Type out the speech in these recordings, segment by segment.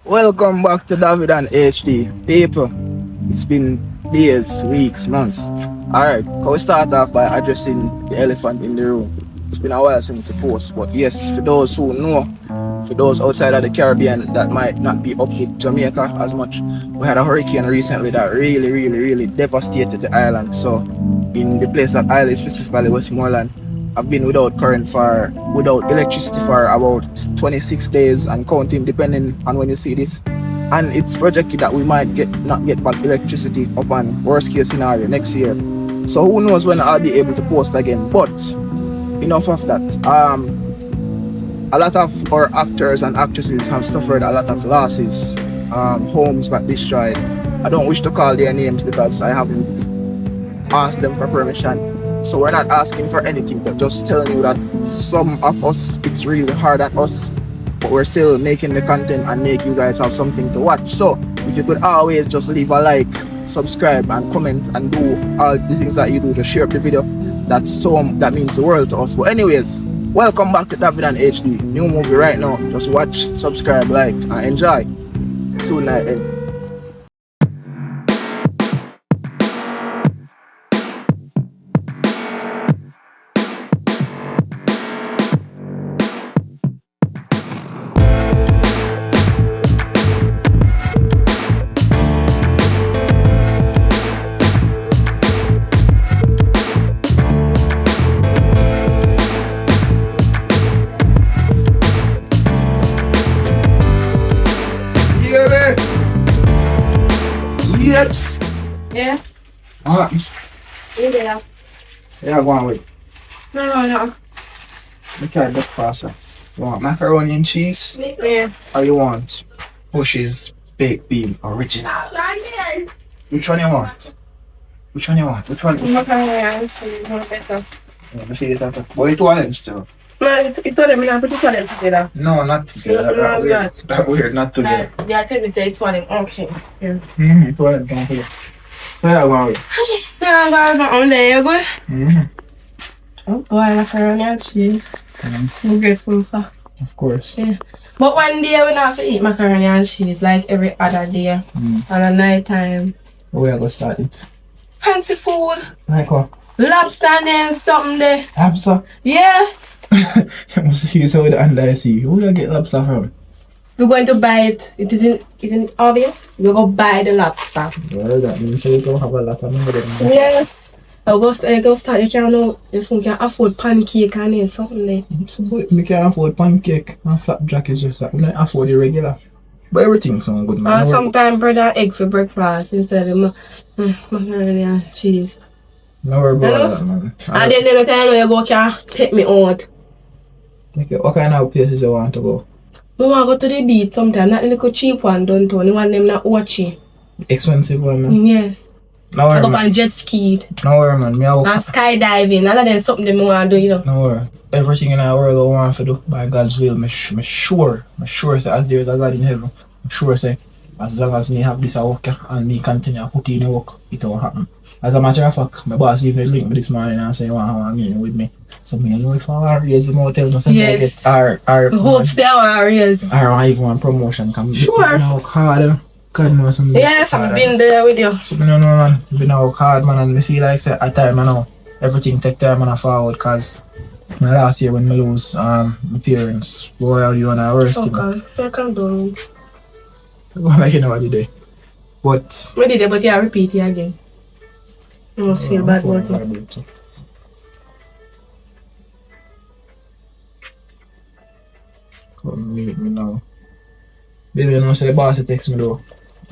Welcome back to Davi Dan HD. People, it's been days, weeks, months. Alright, can we start off by addressing the elephant in the room? It's been a while since the post, but yes, for those who know, for those outside of the Caribbean that might not be up with Jamaica as much, we had a hurricane recently that really devastated the island. So, in the place that I live, specifically Westmoreland, I've been without without electricity for about 26 days and counting, depending on when you see this. And it's projected that we might not get back electricity upon worst case scenario next year. So who knows when I'll be able to post again. But enough of that. A lot of our actors and actresses have suffered a lot of losses. Homes got destroyed. I don't wish to call their names because I haven't asked them for permission. So we're not asking for anything, but just telling you that some of us, it's really hard at us, but we're still making the content and make you guys have something to watch. So if you could always just leave a like, subscribe and comment and do all the things that you do to share up the video, that means the world to us. But anyways, welcome back to Davi Dan HD. New movie right now. Just watch, subscribe, like and enjoy. Soon I end. Yeps. Yeah. You there? Yeah, go on with. No. Let me try breakfast. You want macaroni and cheese? Yeah. Or you want Bush's baked bean original? Which one you want? Which one? Macaroni and cheese, more better. Let me see it after. But it was still. No, it told them not put it together. No, not together. That weird, not together. Yeah, tell me it was them. Okay. Yeah. It was don't forget. So yeah, go on with. Yeah, I'm there you go. Oh boy, macaroni and cheese. I'm grateful for. Of course. Yeah. But one day we have to eat macaroni and cheese like every other day. And at night time. Where are going to start it? Fancy food. Like what? Lobster and something there. Lobster? Yeah. You must feel so with the under sea. Who do you get lobster from? We're going to buy it. It isn't obvious. We're going to buy the lobster. Well, that means you don't have a lot of money. Yes. I'll go start. You can know if you can afford pancake and something there. So, we can afford pancake and flapjack is just that. We don't afford the regular. But everything's so good, man. And sometimes bread and egg for breakfast instead of macaroni and cheese. No worry about that, man. And then every time you go, can take me out. Okay, what kind of places you want to go? I want to go to the beach sometimes. Not the little cheap one downtown. The one them not watchy. Expensive one, man. Yes. No worry, I go man. on jet skied. No worry, man. And skydiving. All of them something them want to do, you know. No worry. Everything in our world I want to do by God's will. I'm sure say as there is a God in heaven, I'm sure say as long as me have this work and me continue to put in the work, it will happen. As a matter of fact, my boss even linked me this morning and said he want to have a meeting with me. So me know if I raise the motel, no say yes. I get our hope say I raise. Or even one promotion come. Sure. Me work hard. God knows something. Yes, I've been there with you. So me know man, been work hard man, and me feel like say at time I know everything take time and I forward cause my last year when me lose my parents, boy are you on a worst thing. Okay, I can do it. Like you know what you did. But I did it, but yeah, repeat it again. You must feel bad about it. Come meet me now. Baby, you know, say the boss text me though.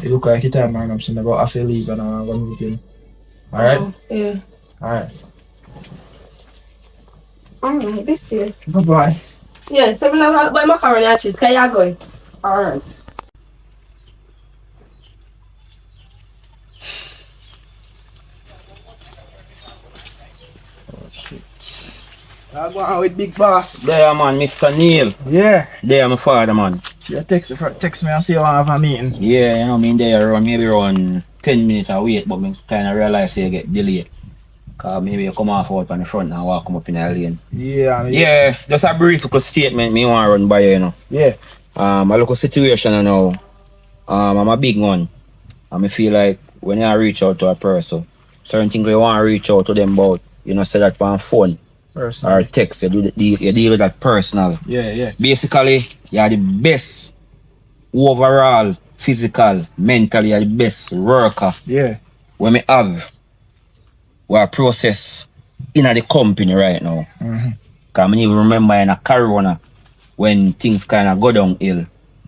It look like the time man I'm saying about after leave and I'm going to meet him. Alright? Oh, yeah. Alright. Alright, this year. Bye-bye. Yeah, so I'm going to buy macaroni and cheese. Can you go? Alright. I go on with Big Boss. There man, Mr. Neil. Yeah. There my father man. So you text me and say you want to have a meeting. Yeah, you know, me there around maybe around 10 minutes I wait, but me kinda realize you get delayed. Cause maybe you come off out on the front and walk come up in the lane. Yeah, I mean, Yeah, just a brief little statement me want to run by you, you know. Yeah. A local situation now. I'm a big one. And I feel like when you reach out to a person, certain things you want to reach out to them about, you know, say that on phone or text, you deal with that personal. Yeah. Basically, you are the best overall, physical, mentally, you are the best worker. Yeah. When we have our process in the company right now. Mm-hmm. Because I even remember in a corona when things kind of go downhill.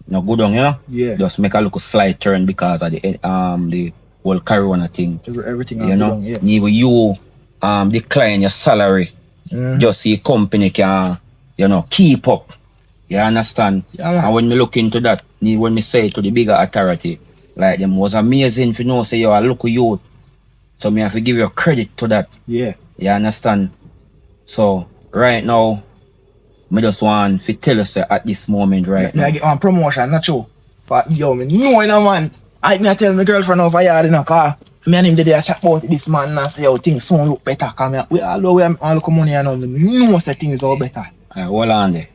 Go down, you know? Yeah. Just make a little slight turn because of the whole corona thing. Everything You know? down, yeah. Even you decline your salary just so your company can, you know, keep up. You understand? Yeah, man. And when me look into that, when me say it to the bigger authority, like them was amazing to know say you are local youth. So me have to give you credit to that. Yeah. You understand? So right now, me just want to tell you say at this moment right now. I get on promotion, not true. But yo, me know, you know, man. I tell my girlfriend over here in a car. Me and him did a chat about this man and say, yo, things sound look better. Cause we all know we all look money and all. Me know say things are better. Hold on there.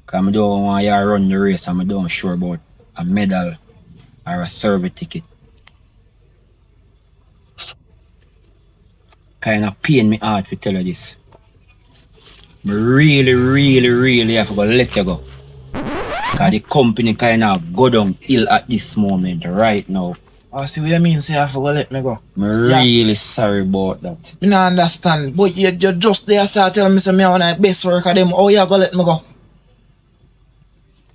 Because I don't want you to run the race and I don't sure about a medal or a survey ticket. Kind of pain me heart to tell you this. I really have to go let you go. Because the company kind of go down ill at this moment right now. Oh, see what you mean? Say I have to go let me go. I'm really sorry about that. I don't understand. But you're just there, so tell me, say me want the best work of them. Oh, you go let me go.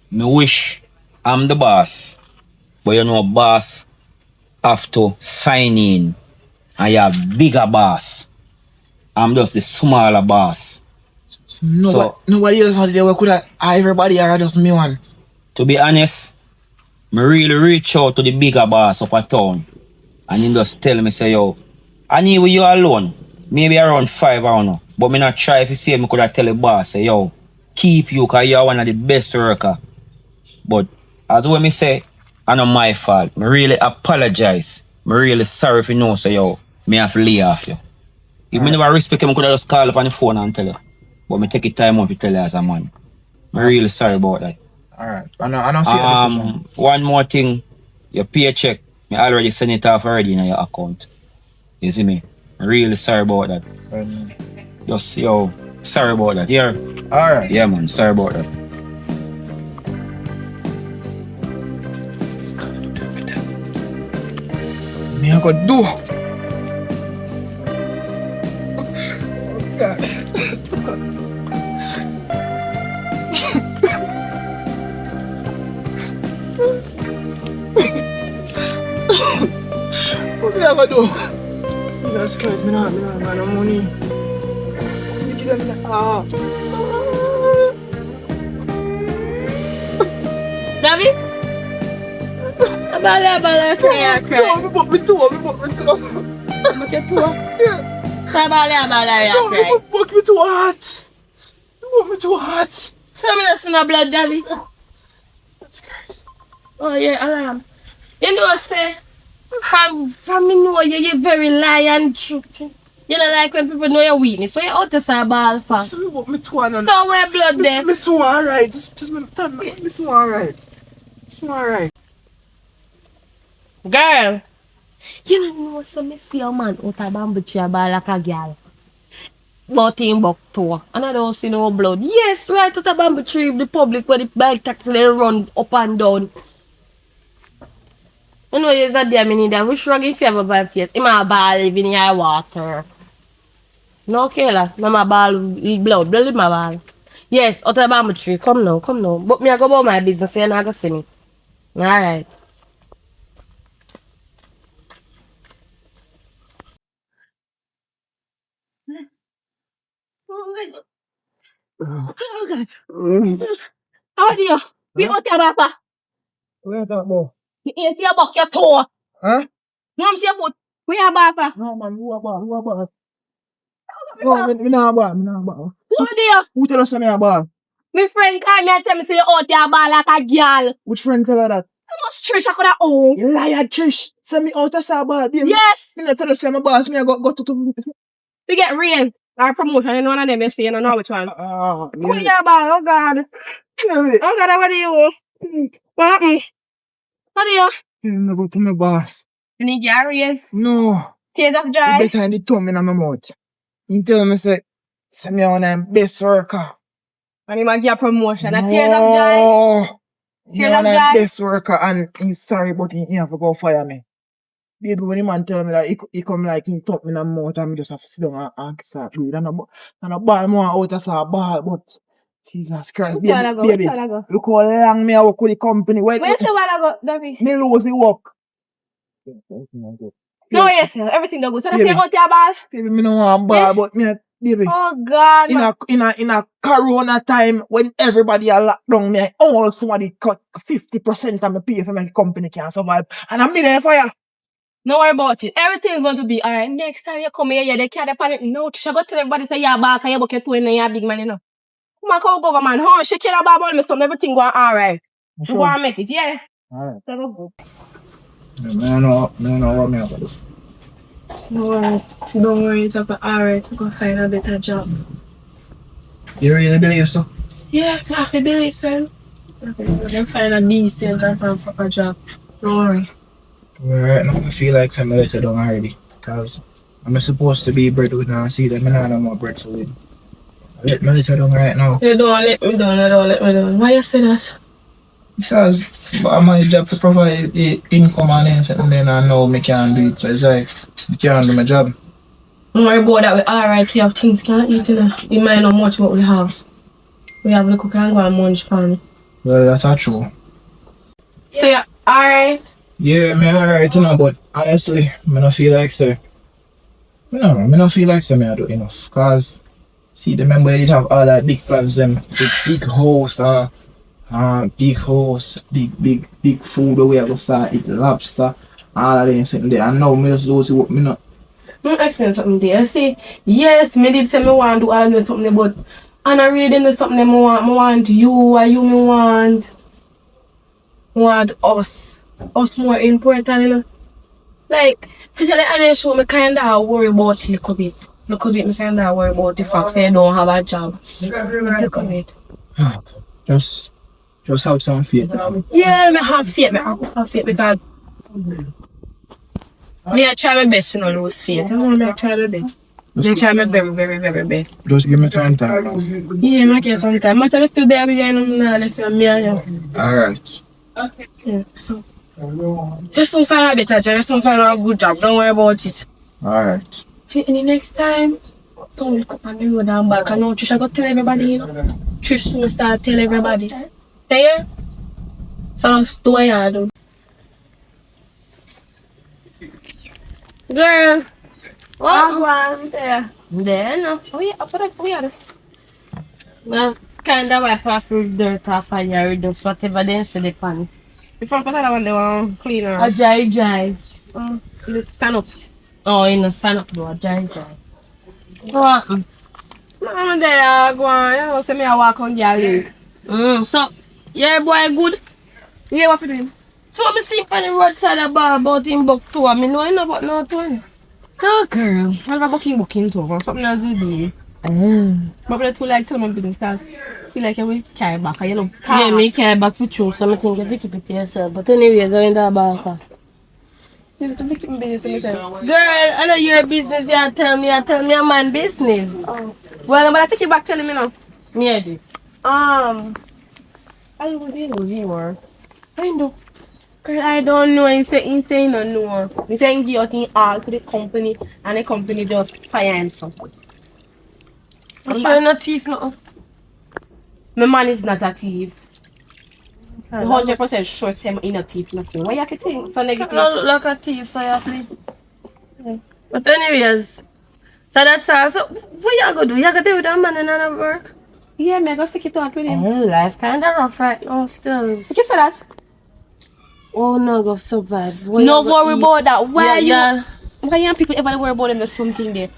Me wish I'm the boss. But you know, boss have to sign in. And you're a bigger boss. I'm just the smaller boss. Nobody else has there. Could have everybody are just me one. To be honest, me really reach out to the bigger boss up a town. And he just tell me, say, yo, I need you alone. Maybe around 5 or no. But me not try if you say me could have tell the boss, say, yo, keep you because you're one of the best worker. But as what me say, I know my fault. Me really apologize. Me really sorry if you know, say, yo, me have to lay off you. If me never respect you, I could have just call up on the phone and tell you. But me take it time out to tell you as a man. I'm really sorry about that. Alright. I don't see a decision. One more thing. Your paycheck, me already send it off already in your account. You see me? I'm really sorry about that. Just, yo, sorry about that. Here. Alright. Yeah, man. Sorry about that. Me I go do. God. What me I go do? Jesus Christ, me not got no money. Me give them Davi? Abala, cry. No, me book me too. Book your tour? Yeah. So abala, No, cry. me book me too hot. You want me too hot? So me not see no blood, Davi. That's crazy. Oh yeah, alarm. You know, say, from me know you're very lie and truth. You don't like when people know your weakness, so you out to say a ball for. So me book me too hot. So where blood there? Me so alright. Just me turn. Me so alright. So alright. Girl, you don't know so me see a man out of bamboo tree ball like a girl. But in buck too. And I don't see no blood. Yes, right out of bamboo tree, the public where the bike taxi they run up and down. You know, there's a day I need that. We shrug if you ever buy faith. Him a ball living in your water. No, Kayla. No, my ball with blood. Blood in my ball. Yes, out of bamboo tree. Come now. But me I go about my business, so you're not going to see me. Alright. How do you? We out your papa. Where that boy? You ain't your buck your toe. Huh? Mom, she put. We are papa. No man, who about? No, me not about. Who do you? Who tell us me about? My friend called me and tell me say you out your ball like a girl. Which friend tell her that? How much Trish I could have owned? You liar, Trish. Send me out as a bar. Yes. Me not tell us my boss. Me I go to. We get real. Our promotion, and one of them is for you, don't know which one. Who Yeah. your ball? Oh God. Oh God, what do you want? What happened? What do you? I'm go to my boss. You need your raise? No. Tears of You joy? better in the tongue in my mouth. You tell me say me on a best worker. And you might get a promotion. A tears of joy? No. Me Tears of on a joy? best worker and he's sorry but he have to go fire me. Baby, when the man tell me that he come like he talk me in the mouth and me just have to sit down and start do it. And a ball more out as a ball, but Jesus Christ, Which one I baby, go? look how long me I work with the company. Wait, Where's the one I go, Davi? me lose the work. No, yes, sir. Everything don't go. So that's Baby. your out your ball? Baby, me no want ball, Yeah. but me, baby. Oh, God. In a corona time when everybody are locked down, me all somebody cut 50% of my pay for my company can survive. And I'm there for you. Don't worry about it. Everything's going to be alright. Next time you come here, they can't depend it. No, Trisha go tell everybody say you're back and you're bucket two and you're big man, you know. Come on, come over, man. Huh? Shake your ball, me some everything going alright. Sure. You want to make it, yeah? Alright. So go. I know what me have to do. Don't worry, it's alright. You're going to find a better job. You really believe so? Yeah, I have to believe so. You're going to find a decent and proper job. Don't worry. Right now, I feel like something let you down already. Because I'm supposed to be breadwinner and see that I don't more bread so win. Let me let you down right now. You don't let me down. Why you say that? Because my job to provide the income and then I know I can't do it. So it's like, I can't do my job. Don't worry about that. We're alright. We have things can't eat, you know. You might know much what we have. We have the cook and go and munch pan. Well, that's not true. So you're alright? Yeah, me alright, you know, but honestly, I don't feel like so. I don't feel like so I do enough. Cause see the member did have all that big plans them with big house, big food the way I go start eat lobster, all of them sitting there. And now me just lose what me not. Let me explain something there. See, yes, me did say me want to do all of them something, but and I really didn't do something me want you, or you me want us more important, you know. Like, for tell you honest, me kinda worry about it a little bit. Me kinda worry about the fact that I don't have a job. Little bit. Just have some faith. Yeah, me have faith because me I try my best to not lose faith. You know, me I try my best. Me try my very, very, very best. Just give me some time. Yeah, me get some time. But I'm still there again. I'm not left me and you. Alright. Yeah, so. Just don't find a better job. Just don't find a good job. Don't worry about it. Alright. And the next time, don't look up on the road and back. I know Trisha go tell everybody, you know. Trish soon start tell everybody. There? So that's the way I do. Girl. What? There, no. Oh yeah, we are. Well, kind of wipe off your dirt off and your dust, whatever they say the pan. If I put that one, they want cleaner. A dry. Stand up. Oh, you know, stand up though, a dry. What? I'm there, go on. You know, say me I walk on girl. So, your boy good? Yeah, what for doing? So, me see on the roadside a bar about him book too. I mean, no, you know about no too. Oh, girl. What about booking too? Something else to do. But the two like tell my business because I feel like I will carry back. You know, yeah, me carry back for true. So I think you keep it to yourself. But anyways, I'm in that back. You to make business myself. Girl, I know your business. You tell me a man business. Oh. Well, but I take you back telling me now. Yeah, dude. I was in you were. I know. Girl, I don't know. He say no know. He say he give out all to the company and the company just fire him so. I'm sure you're not thief no. My man is not a thief. 100% sure him in a thief nothing. Why you have to think so negative? I look like a thief, so you have to. Yeah. But anyways, so that's all. So what you gonna do? You gonna do with that man in another work? Yeah, me go stick it out with him. Life kinda rough right now still. You say that? Oh no, go so bad. No worry about that. Why you people ever worry about them? There's something there.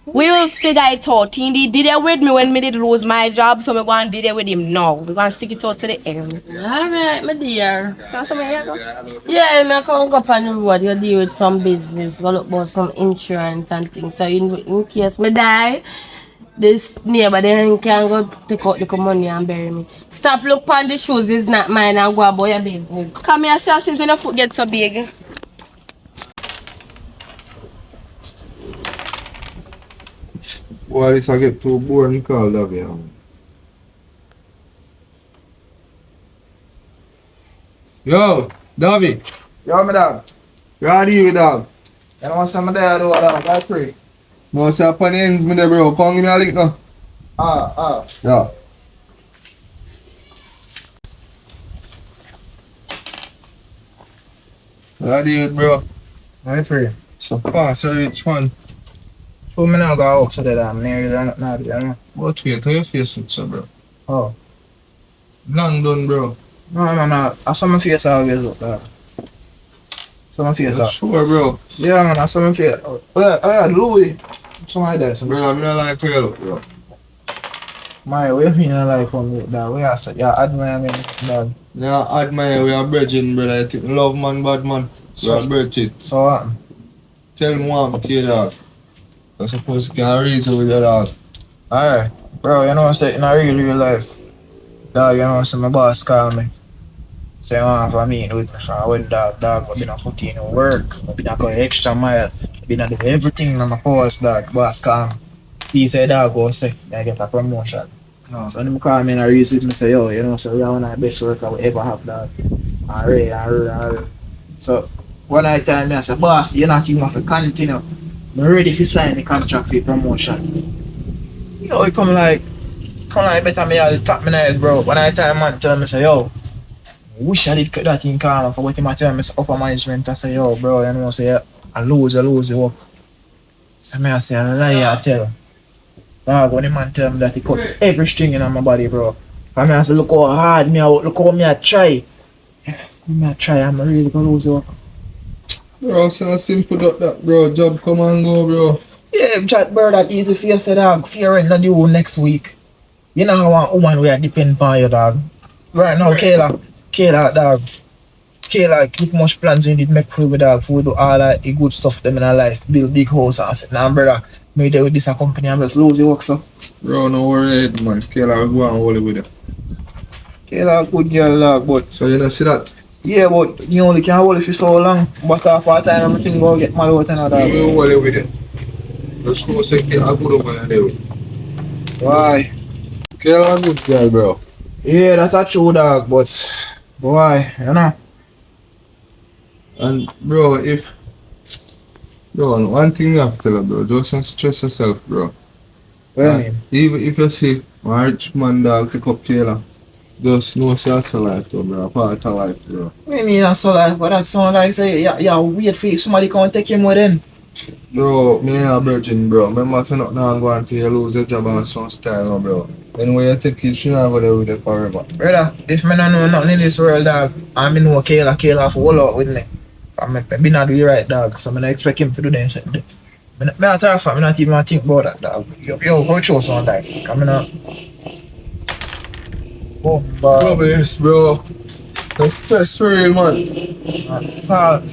We will figure it out. He did it with me when me did lose my job, so we go and did it with him now. We're going to stick it out to the end. Alright, my dear. Yeah, I come up on the road, you deal with some business, go look about some insurance and things. So in case me die, this neighbor then can go take out the money and bury me. Stop look on the shoes, it's not mine and go about your big book. Come here, sir, since when your foot gets so big. Well, this I get too boring call Davi. Yo, Davi, Yo, my dog. ready with dog? You know what's some there, though, dog? I pray. No, say upon the ends, me there, bro. Come give me a link now. Ah. Yeah. Ready with bro. I pray. So far, so it's fun. So, me now go up so that I'm near you, not you know. But wait, how your face looks so, bro? Oh. Long done, bro. No. I saw my face always look, dog. Saw my face up. Sure, bro. Yeah, man, I saw my face. Oh, yeah, Louis. Something like that. Bro, I'm not like how you look, bro. My way you know like from me, dog. We are so, yeah, admire me, dog. Yeah, admire, we are bridging, brother. I think love man, bad man. We are bridging. So what? Tell me what to you, dog. I suppose you can reason with your dog. Alright. Bro, you know what I'm saying? In a real life, dog, you know what I'm saying? My boss called me. Say, man, for me, with me, so I went dog, I've been put in work. I've been going extra mile. I've been doing everything on my post, dog. Boss called me. He said, dog, go say, I get a promotion. So when he call me and I reason with me, say, yo, you know, so we are one of the best workers we ever have, dog. Alright. So, one night time, I said, boss, you're not even have to continue. I'm ready to sign the contract for the promotion. You know, it come like better me all tap me nice, bro. One night time, man, tell me, say, yo, I wish I did cut that thing calm for what him tell me, say, upper management. I say, yo, bro, you know, say, yeah, I lose the work. So, I say, I lie, I tell him. Dog, when the man tell me that he cut every string in my body, bro. And I say, look how hard me out, look how me I try. I'm really gonna lose the work. Bro, so simple that, bro. Job come and go, bro. Yeah, chat, bro, that easy for you, say, dog. Fear it, not you next week. You know how a woman will depend on you, dog. Right now, Kayla, dog. Kayla, keep much plans in it, make food with dog, food, do all that the good stuff them in her life, build big house and say, nah, brother, me there with this company, I'm just lose the work, so. Bro, no worry, man. Kayla will go and hold it with you. Kayla, good girl, dog, but. So you don't see that? Yeah, but you only can hold it for so long. But after a time, I'm thinking go get mad out and all that. We will hold it with you. Just go say Kayla good over there. Why? Kayla good girl, bro. Yeah, that's a true, dog, but. Why? You know? And bro, one thing you have to tell her, bro, just don't stress yourself, bro. What do you mean? Even if you see a rich man dog pick up Kayla, just know it's your life, bro, a part of life, bro. What do you mean that's so like, but that sound like say, yeah, wait for somebody come take him with then. Bro, me a virgin, bro. Remember, say nothing and go until you lose your job and some style, no, bro. Then when you take it, she not go there with it forever. Brother, if me don't know nothing in this world, dog, and me know Kayla for all out with me. I be not do the right, dog, so I don't expect him to do that. Me not tell for me not even think about that, dog. Yo, go show some dice. Come on. Oh, Bro, yes, bro. Don't stress for real, man. Salt.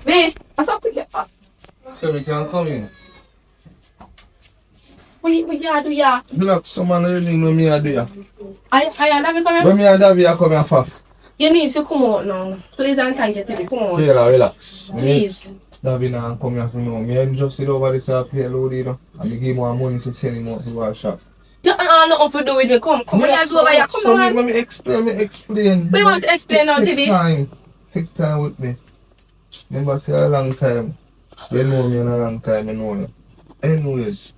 Me, what's up to get up? So we can come in. What you do, yeah? Relax, someone really know me a do ya. I never come When me and Davi are coming fast. You need to come out now. Please and thank you, Teddy. Come on. Relax. Please. Davi now come here to know. Me and just sit over this pay load, you know. And me give more money to send him out to our shop. You have nothing to do with me. Come here, do over here. Come on. Let me explain. We want to explain now, Teddy. Take time with me. Never say a long time. You know me in a long time, you know me. Anyways,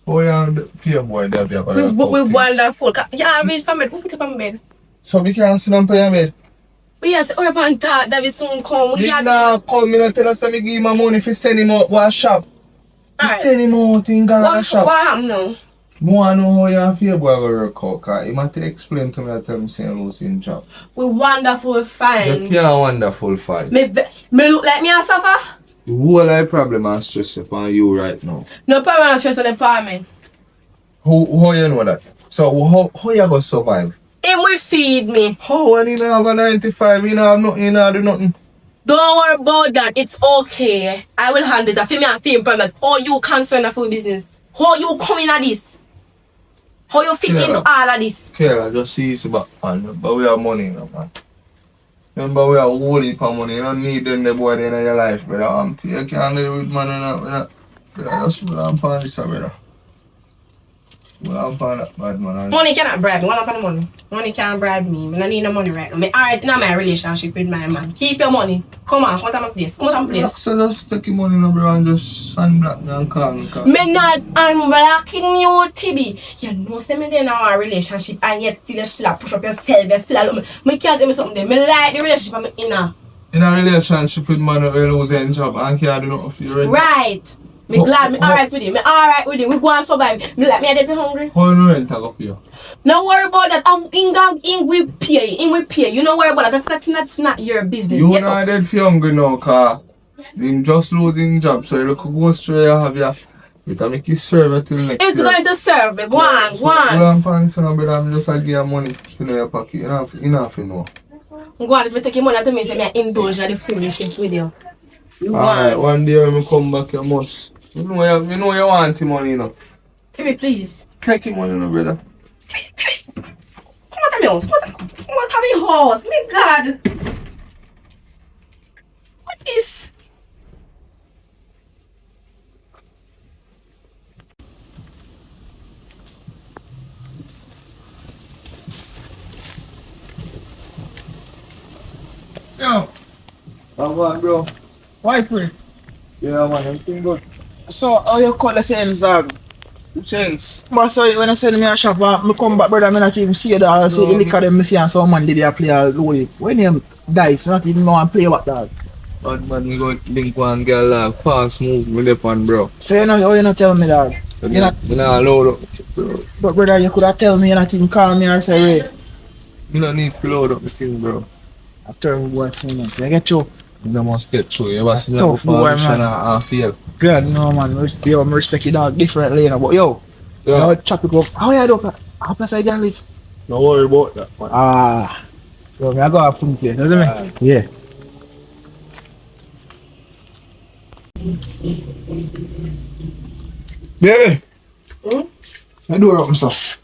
how you feel boy Davi? We wonderful. Yeah, reach from bed. Put it on bed. So we can sit down for your bed? We have to hurry up and talk that we soon come. He now come, me not tell us that me give him my money if send him out to a shop. Alright. Send him out in a shop. What happened now? I want to know how you feel boy go work out, cause he might to explain to me that I'm saying losing job. We wonderful, fine. You can't wonderful fight. Me look like me a suffer? The whole life problem and stress upon you right now. No problem, stress on the apartment. How you know that? So how you gonna survive? Him will feed me. How when you have a 95, you have nothing, you not do nothing. Don't worry about that. It's okay. I will handle it. I feel me and feel promise. How you concerned for business? How you come in at this? How you fit into all of this? Kayla, just see it's back, man. But we have money, man. Remember, we have a whole heap of money. You don't need them, the boy, in your life, brother. You can't live with money, brother. Just put on this, brother. Put on that bad man. Money cannot bribe me. One up on the money. Money can't bribe me. I don't need no money right now. I'm alright in my relationship with my man. Keep your money. Come on, come to my place. Come to my place. So just take your money, bro, and just unblock me and call me. Me not unblocking you, TB. You know, say me in our relationship and yet still push up yourself. You still love me. Me can't tell me something there. Me like the relationship I'm in now. In a relationship with man who losing job and can't do nothing for you. Right. Me glad me alright with him. Me alright with him. We go and survive. Me like me dead hungry. How you rent I go pay you? No worry about that. I'm in we pay. In we pay. You don't worry about that. That's not your business. You not dead for hungry now, cause you just losing job. So you could go straight and have your it and make you serve it till next It's year. going to serve me. Go on, go Go on. on, pants, brother. I'm just give you money in your pocket. Enough, you know. Go on. If me take your money to me, say me indulge in the foolishness with you. You go Alright, on. one day when I come back, you must. You know you want the money, you know. Tell me, please. Take your money, no, brother. Come on to me house. Come on to me house. Me God. What is? Yo. Come on, bro. Why free? Yeah, man, everything good. So, how you cut the fence, dog? Chance. But so when I send me a shop, I come back, brother, I not even see that. I see the liquor them, I see and some man did they play a load. When you dice, not even know and play what, dog. Bad man, you go link one girl like fast move with the pan, bro. So you not tell me, dog. You not load up, bro. But brother, you could have tell me, you not even call me or say, hey. You don't need to load up the thing, bro. I turn what you know. You get you. You must get through. You ever see that Tough boy, man. and feel. God, no man, I respect you dog differently, you know. But yo, Yeah. you chop it up. How you do? How can I can live? Don't worry about that, man. Yo, me I go have fun here, doesn't me? Yeah. Yeah. I do open stuff.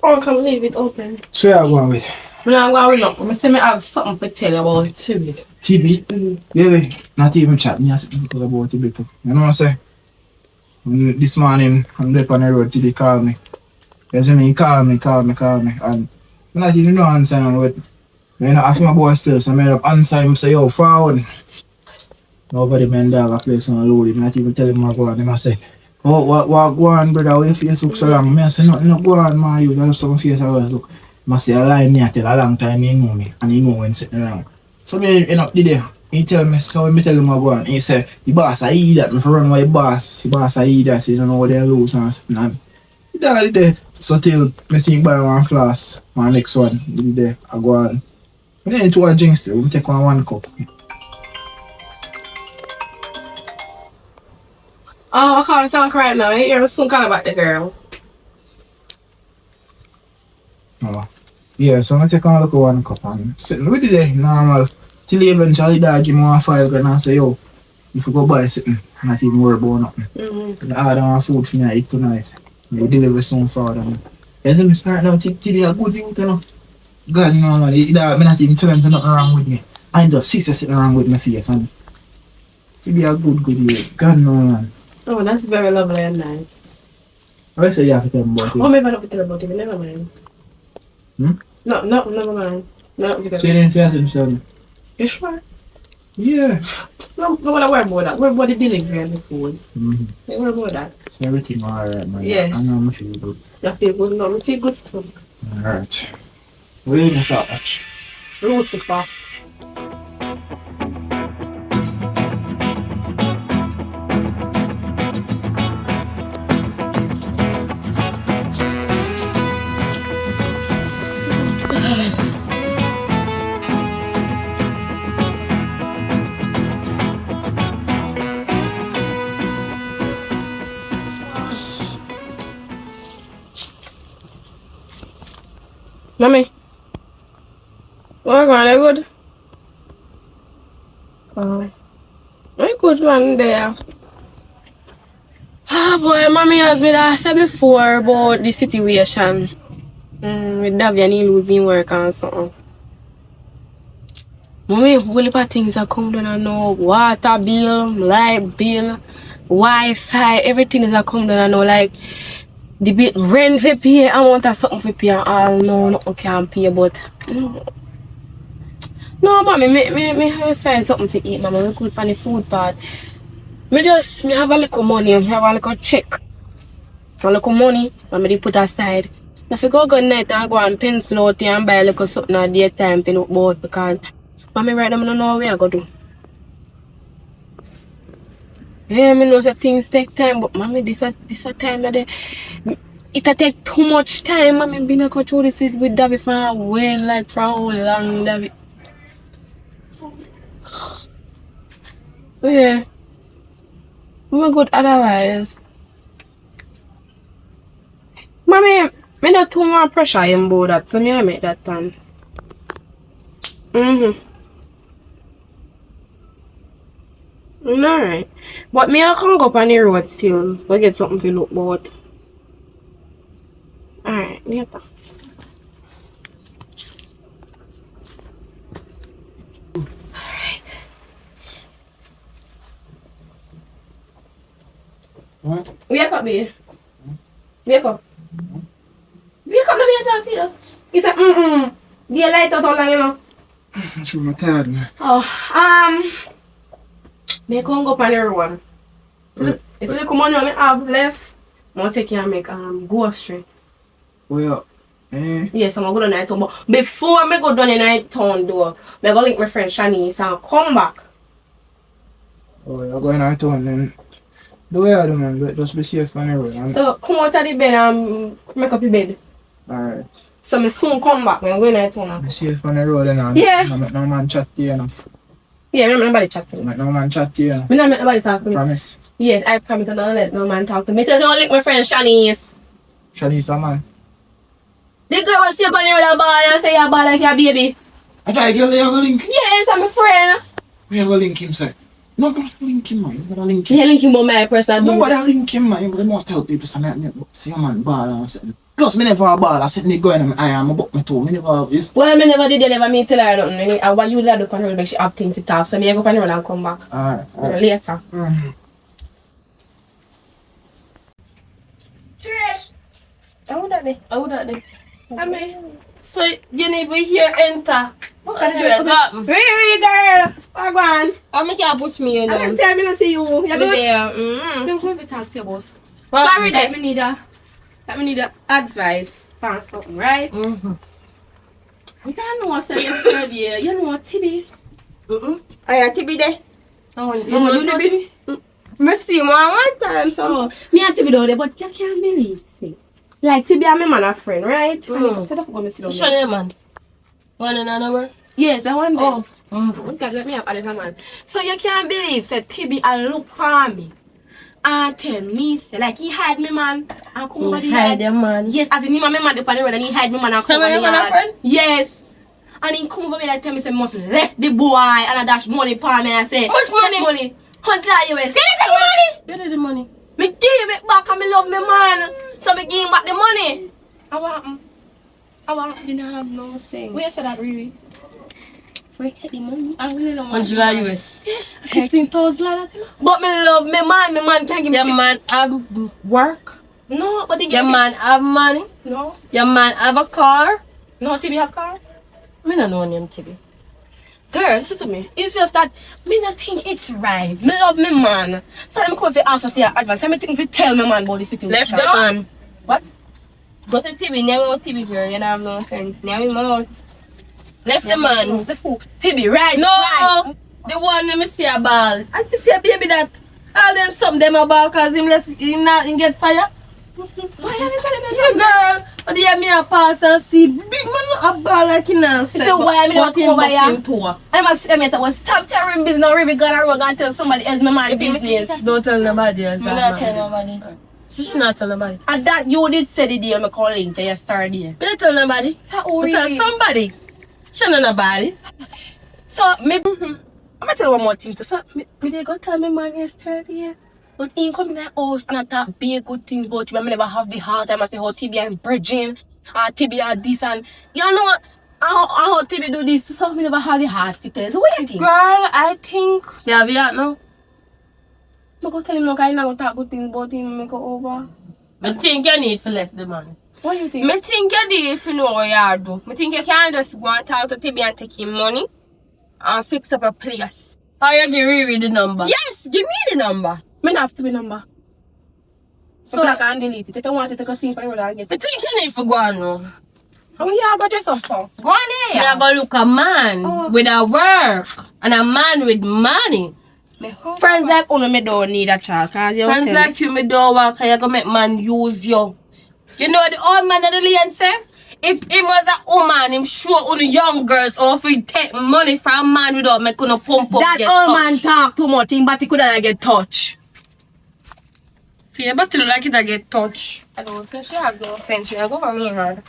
Oh, I can't leave it open. So you are going with I'm going to look. I say me have something to tell you about TV. TV? Yeah, not even chat. Me ask people about TV too. You know what I'm saying? This morning, I'm there on the road, TV call me. You see me, he call me. And I'm not even know answer him, but you know, after my boy still, so I made up answer him, say, yo, forward. Nobody man dog, I play some loaded, not even tell him what go on. Him I say, oh, what go on, brother, how your face look so long? Me I say, nothing no go on, man, you know some face I always look. I say, a lie me, I tell a long time, he know me, and he know when sitting around. So me end up the day, he tell me, so me tell him what go on. He say, the boss I eat that, me for run with the boss I eat that, he don't know what they lose and sitting on. He died there. So till me see him buy one flask, my next one, he there, I go on. And then to a drink still, we take one cup. Oh, I can't talk right now. You're soon call about the girl. Oh. Yeah, so I take on look at one cup and sitting with it there, normal. Till he eventually die, give me one $5 and say, yo, if you go buy something, not even worry about nothing. Mm-hmm. I order one food for me to eat tonight. You deliver soon for them. You see me start now, till they are good youth, you know. God, you know, man, I'm not even telling them nothing wrong with me. I end up sister sitting around with my face and till they are good youth. God, no, man. Oh, that's very lovely and nice. I say you have to tell them about it. Oh, maybe I don't tell about it, but never mind. Hmm? No, never mind. No, because So you didn't say something? you sure? Yeah. No, don't want to worry about that. Worry about the delivery and the food. Mm-hmm. Don't worry about that. So everything alright, man. Yeah. I know I'm feel good. You feel good? No, I feel good too. Alright. Where you going to Lucifer. Mommy. What going on? Good? Very good man there. Ah boy, mommy has me that said before about the situation. With Davi and he losing work and something. Mommy, whole heap of things are come down and now. Water bill, light bill, Wi-Fi, everything is a come down and now. Like the bill, rent for pay, I want something for pay and all. No, nothing can pay, but no, mommy, me find something to eat, mommy. We good for the food part. Me have a little money, me have a little check. A little money, and me put aside. If I go good night and go and pencil out here and buy a little something at daytime to look bored because mommy right now I don't know what I go do. Yeah, me know that things take time, but mommy this a time that it take too much time. Mommy been go through this with Davi for a while, like for a whole long Davi. Yeah. We good otherwise. Mommy, me not too much pressure him about that, so me I make that time. Alright. But me I can't go up on the road still. We get something to look about. Alright, later. Alright. What? Wake up, babe. Wake up. Wake up, let me talk to you. He said, the light out how long, you know? I'm sure I'm tired, man. Oh, me can't go up on the road. It's like money I have left. I'm gonna take you and make grocery. Well, Yes, I'm gonna go to night town. But before me go down the night town door, me go link my friend Shanice and come back. oh, you're going out on then. The way I do, man, but just be safe on the road. So come out of the bed and make up your bed. Alright. So me soon come back. I'm going night town. Be safe on the road and Yeah. No man chat to you, no. Yeah, remember nobody chat to me. No man chat to you. Me not make nobody talk to me. Promise. Yes, I promise I don't let no man talk to me. Because I link my friend Shanice. Shanice, man. The girl was here on the road and ball and say you're ball like your baby. I thought you're going to link. Yes, I'm a friend. We're going to link him, sir. No, don't link him, man. You're going to link him. You link him on my personal No, business. but I link him, man. You must tell people something. See a man ball and something. Plus, me never a ball. I said me going and I am about me too. Me never have this. Well, me never did, never me tell her nothing. And what you do on the road make she have things to talk. So me go on the road and come back. Alright. Later. How would that be? I mean, So you never hear enter. what can Anyway, I do? happen. Really, girl? What going? I make you push me, you I know. don't tell me to see you. You But good? there, Don't come to talk to your boss. Well, Sorry, that me need a advice on something, right? Mm-hmm. You don't know what I said yesterday. You know what, Tibi? I had to be there. Oh, you know Tibi? Me see him one time, so. Oh, me and Tibi down there, but you can't believe, see. Like, Tibi and my man a friend, right? Mm. So don't go me sit down Show there. them, man. One in another. Yes, that one there. Oh. God, let me have a little man. So you can't believe, said Tibi and look for me. And tell me, say, like, he hide me, man, and come over the Hide yard. them, man. Yes, as in him and my man, the panel, and he hide me, man, and come Tell me over the your man a yard. friend? Yes. And he come over me and tell me, say, must left the boy, and I dash money for me, and I say, Much money? "Yes, money. $100 US. See, the money? Get the money. Me give it back, and me love me, man. So me give him back the money. I want him. You don't have no sense. Where you say that, Riri? For take the money. I really don't want $100 US. 15,000 like that, you know? But me love me, man. Me man can't give me Your man have work. No, but he Your give me. man have money. No. Your man have a car. No, Tibi have car? Me don't know him, TV. Girl, listen to me. It's just that me not think it's right. Me love me man. So I'm coming to ask for your advice. Let me think if you tell me man about the situation. Left the man. What? Go to TV, never want TV girl, you don't have no friends. Now him out. Left the man. Let's go. Tibi, right? No! Right. The one let me see a ball. I can see a baby that all them some them a ball cause him left him not him get fire. Why have you said Yeah, girl. But yeah, me a pass and see big man a ball like him now. So why me not come over here? here? I must say me that was stop telling business. Now really gonna run and tell somebody else my man business. Don't tell nobody else. I'm not telling nobody. She should not tell nobody. And that you did say the day I call link to your start there. Me not tell nobody. So, Me tell somebody. She not nobody. So, me, I'm going to tell you one more thing. So, me they go tell me man yesterday. But he come in the house and I talk big good things about him. I never have the heart time. I say how Tibia and Virgin, Tibia this and you know how Tibia do this. So me never have the heart for tell. So what do you think? Girl, I think yeah, we are now. I go tell him no, cause I not talk good things about him. Me go over. I think you need to left the man. What do you think? Me think you need if you know what you do. Me think you can just go and talk to Tibby and take him money and fix up a place. Or you give Riri the number. Yes, give me the number. Me not have to be number. So So I can delete it. If I want to take a sleep on the road, I get I it. think you need to go on now. How you go dress up for? Go on there. Me go look a man with a work and a man with money. Friends like you me don't need a child. Friends like you me don't want cause you go make man use you. You know the old man of the land say? If him was a woman, him sure on the young girls or if he take money from a man without making no pump up that get old man touch. talk too much, but he could have get touch. Yeah, but you like it I get touch. I don't think she have no sense. I go for me hard.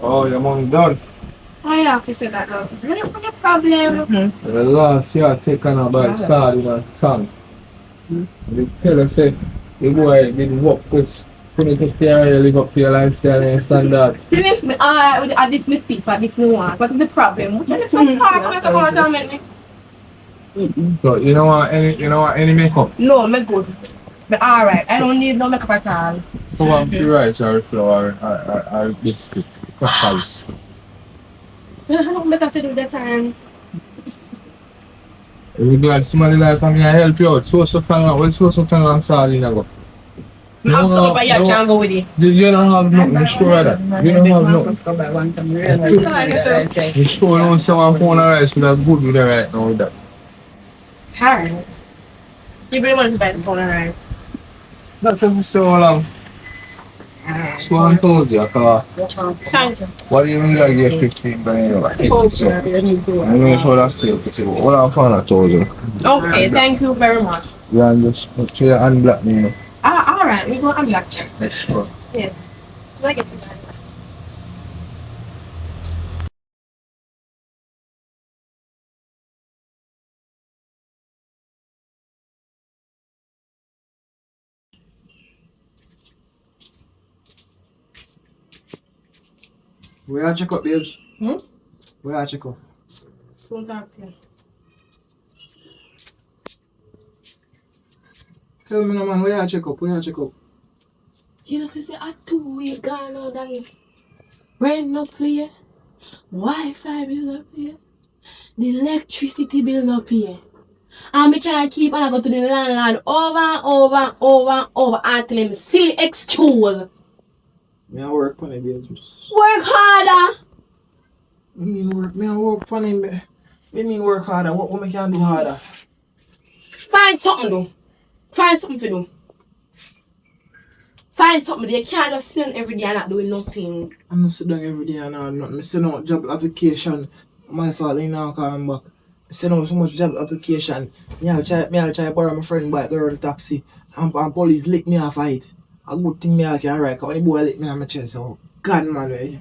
Oh, your money done. Oh yeah, I said that now. No problem. The last year taken a by sard in a tank. They tell us say the boy didn't work with couldn't take care of you, live up to your lifestyle and your standard. See me, I this me fit for this me want. What is the problem? What is some car come some more time me? So you know what any makeup? No, me good. Me alright. I don't need no makeup at all. So I'm right or flour or biscuit. Crackers. I don't make up to do that time. You glad somebody like me I help you out. So time on sardine I go. I'm so by your can go with it. You don't have nothing, you sure of that? You don't have nothing. You sure you don't say one phone of rice with that good with the right now with that? Alright. You really want to buy the phone, alright? That took so long. So I told you, Thank you. what do you mean like you're 15 by anyway? So, I know how that's still to say, what I found I told you. Okay, thank you very much. You can just put your hand black me, you know. Alright, we go unblock. Sure. Yes. I get it. Where I check up, babes? Hmm? Where I check up? Soon talk to you. Tell me no man, where I check up? Where I check up? You know, say I 2 weeks gone now, then rent no clear, Wi-Fi bill up here, the electricity bill up here. And me try to keep and I go to the landlord over until him silly excuse. Me I work on it, babes. Work harder. Me I work on it. Me mean work harder. What me can do harder? Find something do. Find something to do. Find something. You can't just sit down every day and not doing nothing. I'm not sit down every day and all nothing. I send out job application. My fault, you know, come back. I send out so much job application. I'll try borrow my friend bike, go around the taxi. And police lick me off it. A good thing me I can write, cause when the boy lick me on my chest, so God man, way.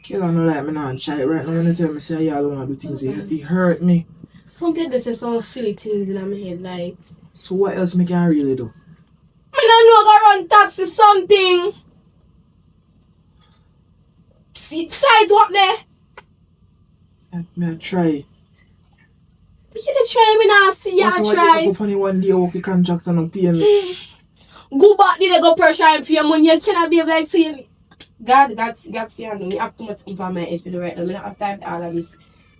Kayla no like me now and try right now when they tell me say y'all wanna do things, it hurt me. Some get this some silly things in my head like So what else me can really do? I don't know go run taxi something. See size up there. Me I try. You didn't try me now, see ya try. Go funny one day work the contract and pay me. Go back there, go pressure him for your money. You cannot be like saying God see and me have too much in my head for the right now. I don't have time for all of this.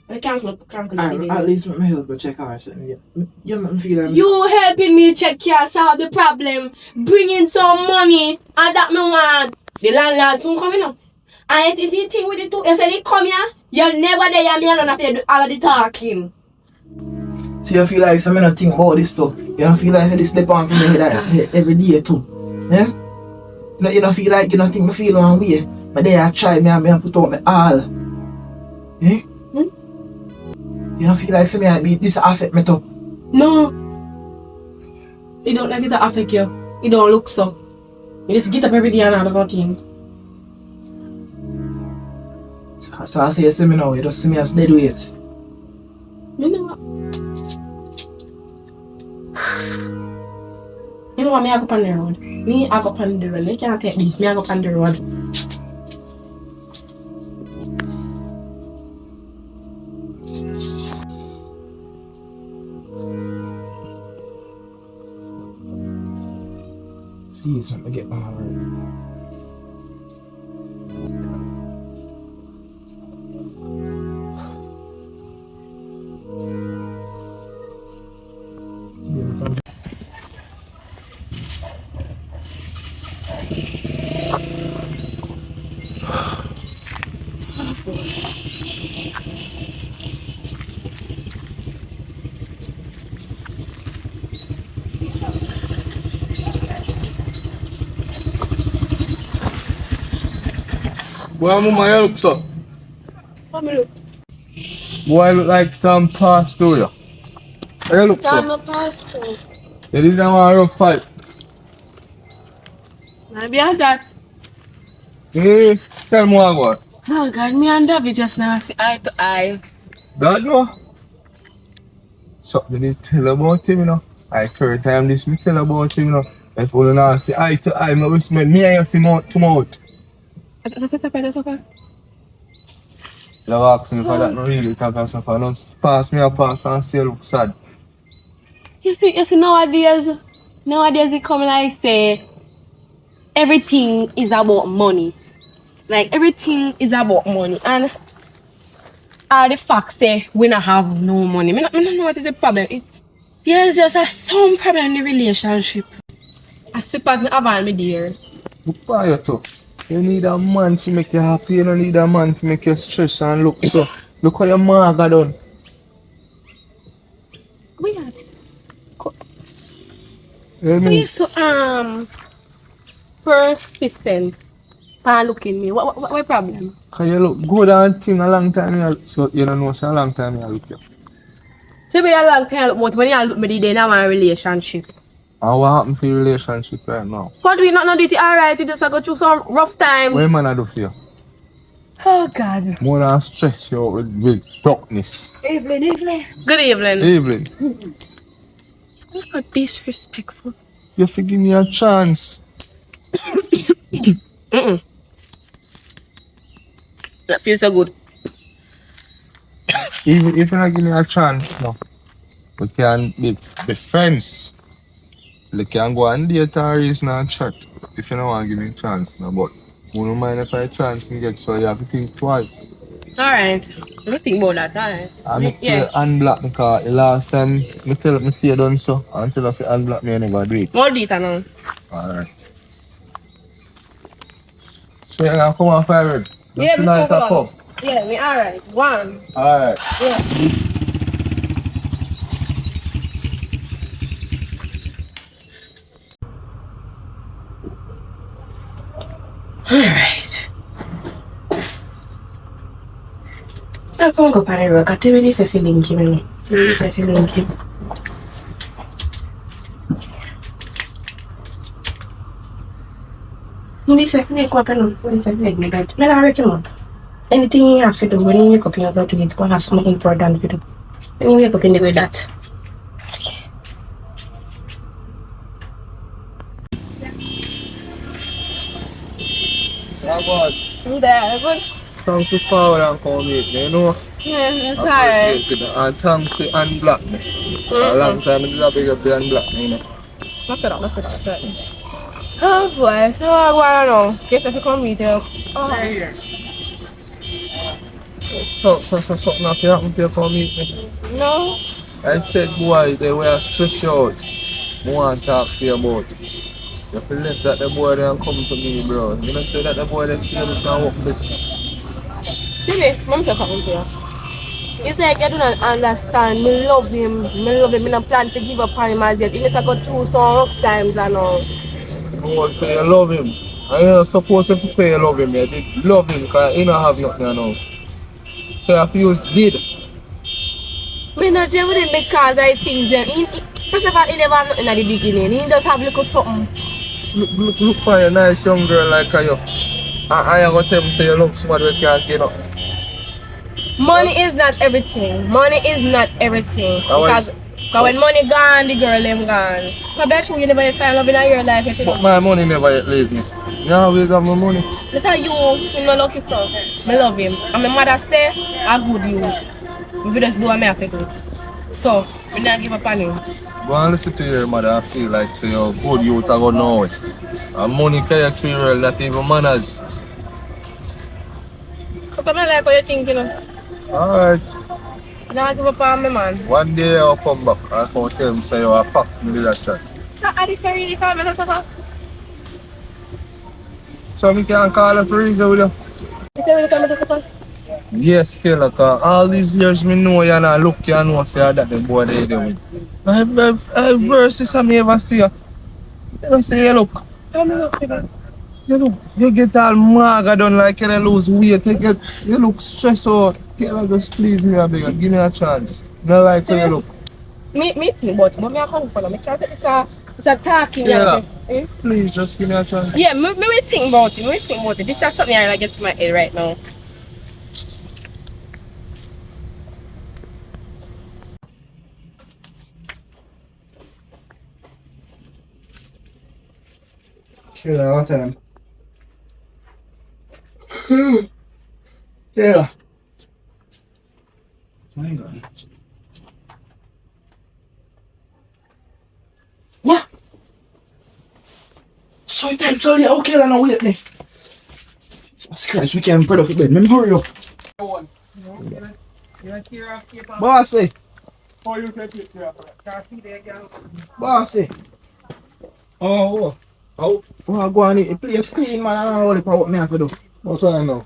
I can't At least make me help you check out something. You make me feel like you helping me check here, solve the problem, bring in some money, and that me want. The landlord soon coming up. And it is the thing with the two. You say they come here, you're never there, me alone have to do all of the talking. so you feel like some not think about this stuff. You don't feel like this slip on for me like every day too. Yeah? You don't feel like you don't think me feel one way. But then I try me and put out my all. Eh? You don't feel like something this affect me too? No. You don't let it affect you. You don't look so. You just get up every day and all about thing. So I say you see me now, you just see me as dead weight. You know what? You know what, me I go up on the road. Me I go up on the road. You can't take this, me I go up on the road. Please let me get my word. Boy, mama, you look so. What me look? Boy, look like some pass through you. How you look so? I'm a pastor. You didn't want a rough fight. Maybe I that. Hey, tell me what. Oh God, me and Davi just now see eye to eye. God no. Something to tell about him, you know. I third time this we tell about him, you know. If we don't see eye to eye, me wish me and you see mouth to mouth. That's okay. You ask me for that, no really talk and stuff. I don't pass me a pass and say look sad. You see, nowadays it come like say everything is about money. Like everything is about money. And all the facts say we not have no money. I don't know what is the problem. There's just some problem in the relationship. I suppose me have all me dear. Look for you too. You need a man to make you happy, you don't need a man to make you stress and look so. Look how your man got done. We are. You Why mean? you so persistent? Look in me. What problem? Cause you look good and thing a long time, so you don't know so a long time you look you. So be a long time look more when you look me the day now in a relationship. And what happened to your relationship right now? What do we not know it alright? You just go through some rough time. What man I do for you? Oh God. More than stress you out with darkness. Evelyn. Good evening. Evelyn, You're so disrespectful. you have to give me a chance. That feels so good. Even if you not give me a chance, no. We can be friends. We can go and date or reason and chat. If you don't want to give me a chance, no. But I don't mind if I chance me get, so you have to think twice. Alright. I don't think about that, alright. I make sure you unblock me, because the last time I tell me see you done so, until if you unblock me, I never do it. More data now. Alright. So you're gonna come on forward? Yeah, Just like a pub. Yeah, we alright. One. Alright. Yeah. Alright. I'll come go para rock. I tell you this feeling him. This feeling him. Hindi sa feeling ko pa no. Hindi sa feeling me but me na mo. Anything you have to do when you wake up, you have to get have something important to do. When you wake up in the way that. Okay. That was. I'm there, good. Thanks to forward and come meet me, you know. Yeah, that's alright. Appreciate it. And thanks to unblock me. A long time I did a big up the unblock me, you know. That's it. Oh boy, so I wanna know. Guess if you come meet you. Oh, So something have to happen for you come meet me. no. I said, boy, they were stressed out. I want to talk to you about. You feel left that the boy they come to me, bro. You know, say that the boy they famous and work this. Really, mom said something to you. It's like I do not understand. Me love him. Me not plan to give up on him as yet. He must have got through some rough times and all. Oh, so you love him. And you're not supposed to say you love him. You did love him because he don't have nothing now. So if you did. Me not deal with him because I think them. First of all, he never have nothing at the beginning. He just have little something. Look for a nice young girl like you. And I am going to tell him say you love somebody who can't get up. Money is not everything. Money is not everything. Because when money gone, the girl them gone. Probably true you never had time love in your life. You But my money never yet leave me. You always have my money. Look at you, you're not lucky son. I love him. And my mother say, I'm good you. We just do what I have to do. So, we not give up on him. Go and listen to your mother and feel like say you're good youth I go know it. And money can you treat her that even manners. So, come like what you think, you know. Alright. Not give up on me, man. One day I'll come back and I'll come tell him say you are fax me that chat. So, are this really coming or something? So we can call her for reason with you. Is it really coming or something? Yes, Kayla, cause all these years me know you and I look you and know say that the boy they do with. I've verses I me ever see you. You don't say look. I'm not kidding. You look, you get all maga done like you lose weight, you look stressed out. Kayla, just please me a beg, give me a chance. Not like how you look. Me think about it, but I come for me. It's a talking. Kayla, Eh? please just give me a chance. Yeah, me think about it. This is something I get to my head right now. Kayla, what time? Kayla. My God. What? So you tell Charlie, oh Kayla, now wait me. Jesus Christ, we can't put up in bed. Let me hurry up. Bossy. Bossy. Oh, Oh, go on, the place clean, man. I don't know what me have to do. what's I know?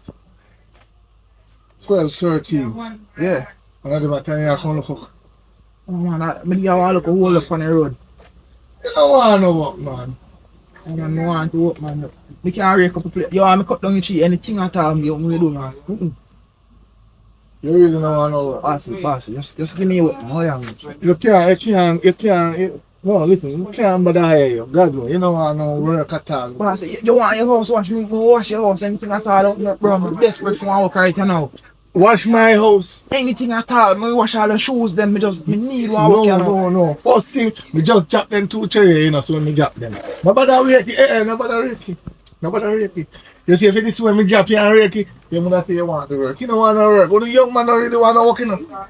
12:13. Yeah. I got about 10 years on the hook. Oh, man, I want to look a hole up on the road. You don't want no work, man. I don't want to work, man. We can't rake up a place. You want me cut down the tree, anything at all, you want me to do, man. You really don't want no work. Bossy, just give me what, man. Oh, yeah, man. You can't, no, listen, you can't bother hire you. God, you don't want no work at all. Bossy, you want your house wash, me go wash your house, anything at all, bro. I'm desperate for my work right now. Wash my house. Anything at all, me wash all the shoes, then me need one work, you know. No. First thing, me just drop them 2 cherries, you know, so me drop them. Nobody rake it, nobody rake it. You see, if it is when me drop you and rake it, you must say you want to work. You don't want to work. When the young man don't really want to work, you know.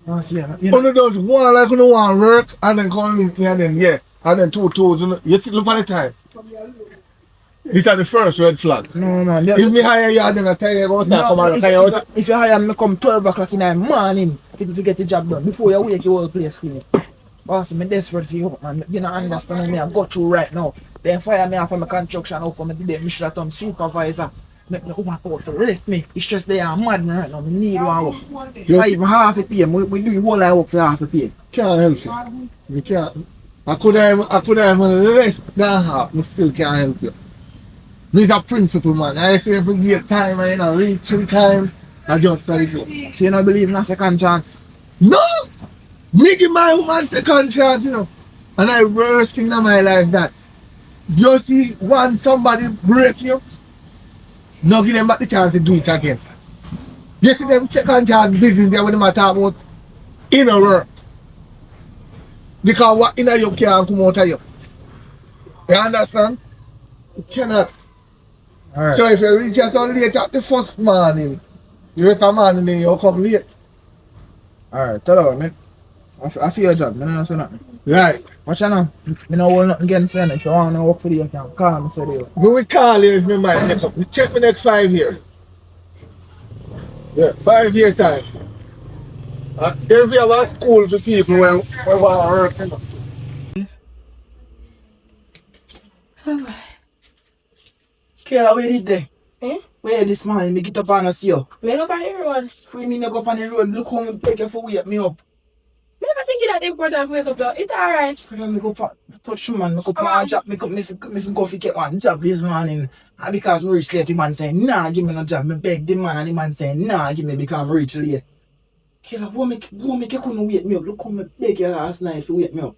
Bossy, yeah. When you just want like you don't want to work, and then come in here, and then, yeah, and then 2 toes, you know, you see, look at the time. This is the first red flag. No, man. If me hire you, then I tell you about that. Come on, if you hire me, come 12 o'clock in the morning to get the job done. Before you wake your whole place clean. Boss, I'm desperate for you, man. You don't understand me. I got you right now. Then fire me off from my construction. How come I did me should have done supervisor. Make me woman out to lift me. It's just they are mad right now. I need one work. If I even half a pay, we do the whole I work for half a pay. Can't help you. You can't. I could have even less than half. I still can't help you. There's a principle, man. If you ever get time and you know, reaching time, I just tell you. So you don't believe in a second chance? No! Me give my woman second chance, you know. And I worst thing in my life that you see when somebody break you, no give them back the chance to do it again. You see them second chance business there when they talk about inner work. Because what inner you can't come out of you. You understand? You cannot. Alright. So if you reach us on late at the first morning, the rest of the morning then you come late. Alright, tell her, man. I see your job, man. I don't say nothing. Right. Watch out now. Me no hold nothing against you. If you want to work for you, you can call me, say this. Me will call you if me mind next up. Me check me next 5 years. Yeah, 5 year time. If you have a school for people where want to work, you know. Kayla, where did they? Eh? Where this morning? Me get up and I see you. Me go by the road. What you mean you go up on the road? Look how me beg you for wake me up. Me never think it that important to wake up though. It's alright. Because me go touch man, me go for a job, me go for get one job this morning. And because me reach late, the man saying, nah, give me no job. Me beg the man and the man saying, nah, give me because me reach late. Kayla, what make you couldn't wake me up? Look how me beg you last night to wake me up.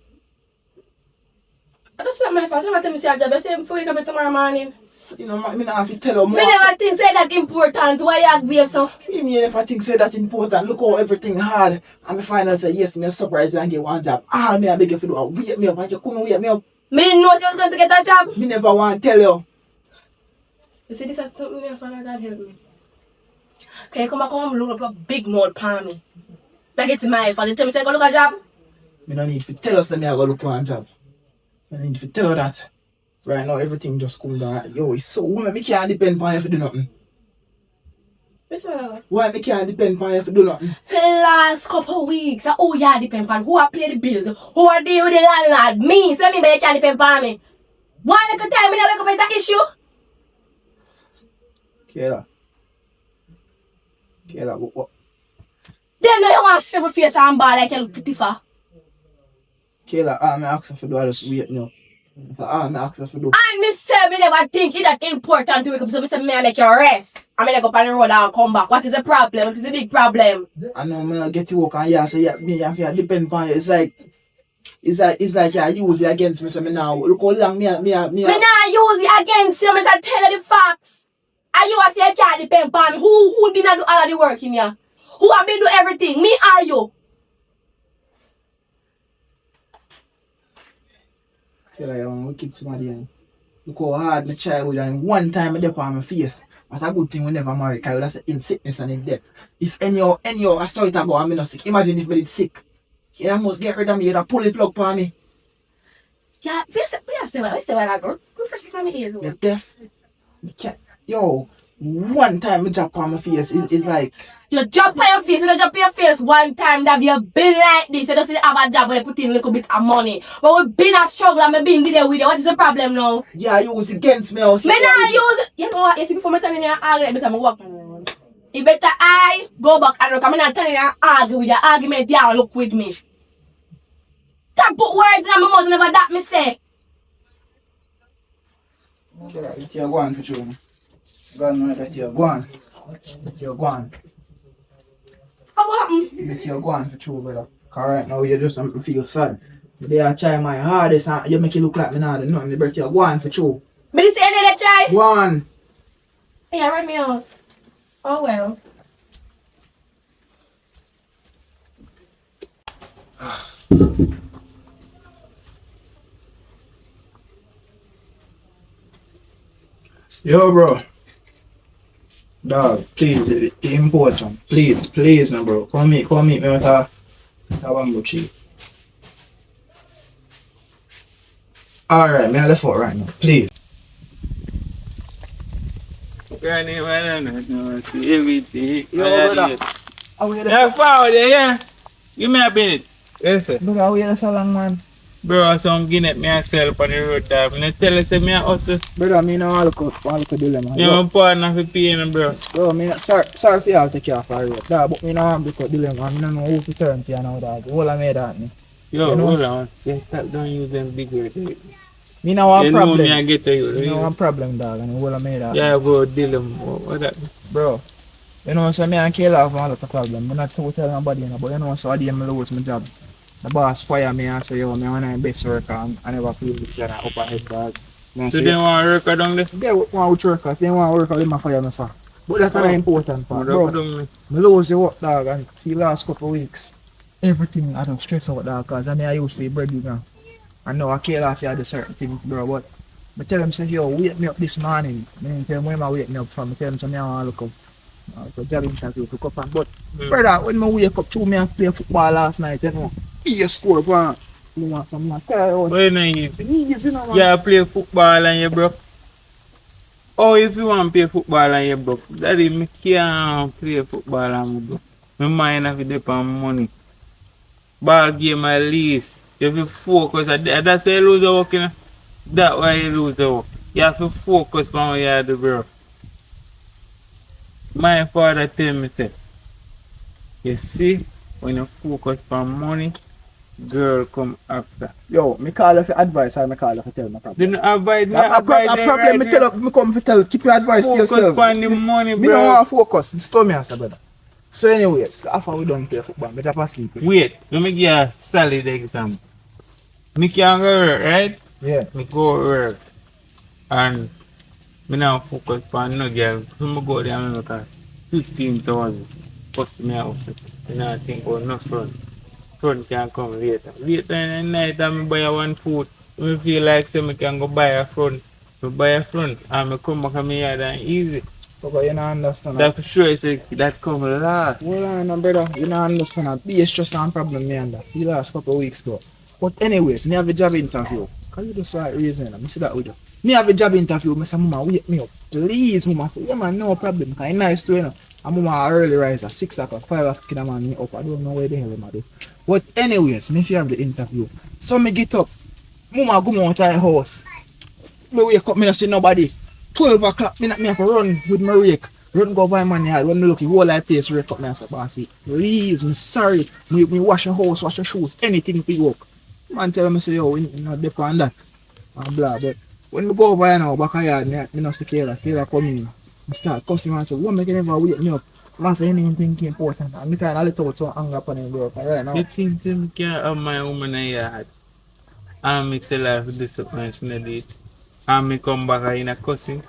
That's not my fault. Never tell me say a job. I say before wake up tomorrow morning. You know, me not have to tell her more. Me never think say that important. Why you behave so? Me if I think say that important, look how everything hard. And me finally say, yes, me a surprise and get one job. All me I beg you for do, wake me up and you couldn't wake me up. Me didn't know you was going to get a job. Me never want to tell you. You see, this is something else, Father God help me. Can you come back home and look up a big mouth palm me? Like it's my fault. You tell me say go look a job? Me no need to tell us that me I go look for a job. I need to tell her that. Right now everything just come down. Yo, it's so woman, me can't depend on you for do nothing. Listen, Why me can't depend on you for do nothing? for the last couple of weeks, oh yeah, depend on who I pay the bills, who I deal with the landlord, me, so me, but you can't depend on me. One little time me never wake up is an issue. Kayla, what? Then now you want to scrape your face and ball like you look pretty for. Kayla, all me ask her for do I just wait now. All me ask her for do. And me say me never think it that important to wake up, so me say me I make you rest. I mean, I go up on the road and come back. What is the problem? What is the big problem? I know me I get to work and yeah, so yeah, me have to depend on you. It's like you use it against me, so me now look how long me Me not use it against you, me say tell you the facts. And you say you can't depend on me. Who did not do all of the work in here? Who have been do everything? Me or you? Kayla, you're a wicked somebody. And look how hard my child with and one time I dip on my face. But a good thing we never married, because that's in sickness and in death. If any I saw it about I'm not sick. Imagine if I did sick. You must get rid of me, you'd pull the plug for me. Yeah, we say what I go. Go first for me ears. You're deaf. You can't. Yo, one time I drop on my face is like You jump on your face, you don't jump on your face one time that you've been like this. You don't have a job where you put in a little bit of money. But we've been a struggle and we've been there with you. What is the problem now? yeah, you was against me. Also, Me not use it. You know what? You see before me turn in here and argue, better me walk on the road. You better I go back and look. I'm not turning here and argue with your argument. Yeah, look with me. Can't put words in my mouth whenever that me say. okay, let you go on for sure. Go on, let you go on. Let you go on. What happened? Let you go on for sure, brother. Cause right now you just make me feel sad. They are trying my hardest and you make it look like me not nothing. You better go on for sure. But this end of the try. Go on. Yeah, run me out. Oh well. Yo, bro. Dog, please, it's important. Please, no, bro. Come meet me with a bamboo tree. Alright, me I left out right now. Please. Everything. Yo, brother. How you Yeah, forward there, yeah. Give me a minute. Yes, sir. Brother, how you so long, man? Bro, some Guinness myself on the road top. And I tell you, say me a hustle. Brother, me no want to dilemma. You know, partner for paying, bro. Bro, me not, sorry for you all to take care of our road. Dog, but me no want to dilemma. I don't know who to turn to you now, dog. All I made that, me. Yo, You know- hold on. Yeah, stop, don't use them big words. Me no want You know problem. me, I get to you. Me no want problem, dog. And all I made that. Yeah, bro, dilemma. What that? Bro, you know, so me and Kayla have a lot of problem. I'm not to tell nobody, you know, but you know, so I didn't lose my job. The boss fire me and say, yo, me want to best worker and I never feel the kind of upper head, dog. Me So say, they want to record down there? they want to work, if they want to work, they might fire me, sir. But that's not the important part, bro. Bro. I lose the work, dog, and for the last couple of weeks, everything I don't stress out, dog, because I mean, I used to be breadwinner. And now I Kayla say I do certain things, bro, but I tell him, say, yo, wake me up this morning. I tell him, where am I wake me up from? I tell him, so I want to look up. So job interview to come up. But, brother, when I wake up, me and play football last night, you know, he score, bro. You want some like that? Why not easy? Easy, you know, man. Yeah, play football and you broke. Oh, if you want to play football and you broke, daddy, me can't play football and me broke. My mind have to depend on money. Ball game at least. You have to focus. That's why you lose the work, you know? That's why you lose the work. You have to focus on what you do, bro. My father tell me, say, you see, when you focus on money, girl come after. Yo, me call you for advice or me call you for tell my problem. Then avoid A problem, me tell you, me come for tell, keep your advice to yourself. focus on the money, Me don't bro. want to focus, it's to me answer, brother. So anyways, after we done play football, me just sleep. Wait, let me give you a solid example. Me can go work, right? Yeah. Me go work. And me now focus on no girl. So me go there and make a 15,000. Cost me house. Me not think about no front. Front can come later. Later in the night, I me buy one food. Me feel like say me can go buy a front. Me buy a front and me come back to me yard and easy. But you don't understand. That for sure is that come last. Hold on, brother. You don't understand that. Be stress and problem, me and that. The last couple of weeks ago. But anyways, me have a job interview. Can you just right reason? I see that with you. Me have a job interview. Me say, Mama, wake me up. Please, Mama. Say, yeah, man, no problem. Cause it's nice to, you know. And Mama early rise at 6 o'clock, 5 o'clock in the morning, me up. I don't know where the hell I'm do. But anyways, me if you have the interview. So me get up. Mama go out to the house. Me wake up, me not see nobody. 12 o'clock, me have to run with my rake. Run go by my yard. When me look, the whole life place rake up, me and say, bossy, please, me sorry. Me wash your house, wash your shoes, anything for work. Man tell me, say, yo, we not depend on that. And blah, but when we go over here now, back of yard, me not see Kayla. Kayla come in. I start cussing and say, what make you never wake me up? Man say, anything important. And me kind of let out some anger upon him, bro. Right now. You think I can't have my woman in yard? And me tell her to do something she not do it. And me come back in a cussing.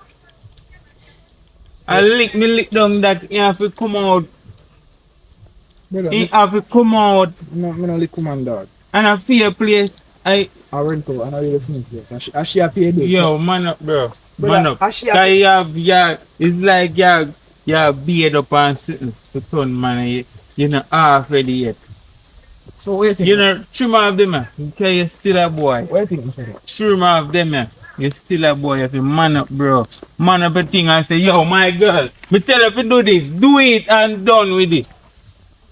I lick down that you have to come out. Brother, You have to come out. me no lick woman, dog. And a fair place. I rent out and I really finish it. And she a pay this. Yo, man up, bro. Brother, Man up. as she Cause you have, it's like you're beard up and sitting to turn, man. You're not half ready yet. So what you think? You know, trim off them, man. Because you're still a boy. What you think, Mr. Trim off them, man. You're still a boy. You have to man up, bro. Man up a thing and say, yo, my girl, me tell you to do this. Do it and done with it.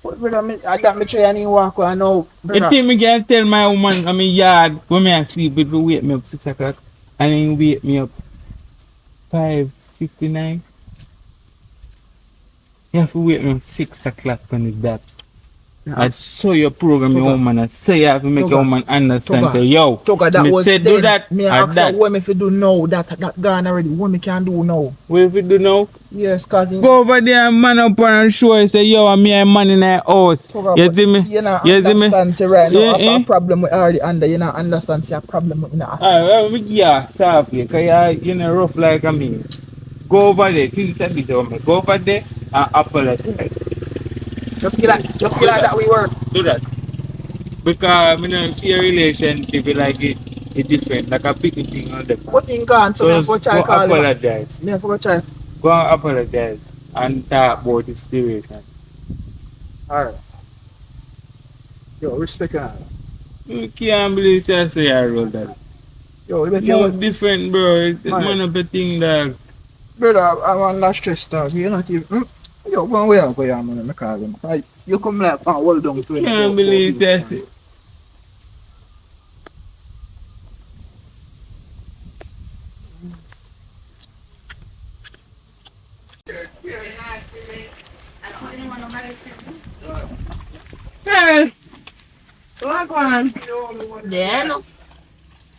Brother, I got me try and he walk I know. You think me can tell my woman, I mean, yard, when me asleep, it will wake me up 6 o'clock. And then wake me up 5:59. You have to wake me up 6 o'clock when it's that. I saw your program, your woman. I say you have to make a woman understand. Say, yo, that me was say do then. that. Me Or ask her that. what me fi do now. That gone already. What me can do now? What if you do now? Yes, cause Go over there and man up and show you say, yo, I'm here man in the house. You see me? You not You see me? understand. Say right now, Yeah, a problem with already under. You not understand. Say a problem with not. Alright, well, yeah, softly, because you're not rough like me. Go over there, things a bit of me. Go over there and apologize. Just feel like that we work. Do that. Because I mean, see a relationship like it different, like a picky thing on the What thing gone? So me for try go call him. apologize. Me for try. Go and apologize and talk about the situation. Alright. Yo, respect her. You can't believe say I say I wrote that. Yo, you better No different, bro. It's man up a thing, dog. brother, I'm on that stress, dog. You're not even. Yo, one way out here, man. I call him. Right. You come like, hold down to Can't believe that. Girl, what on? Yeah, no.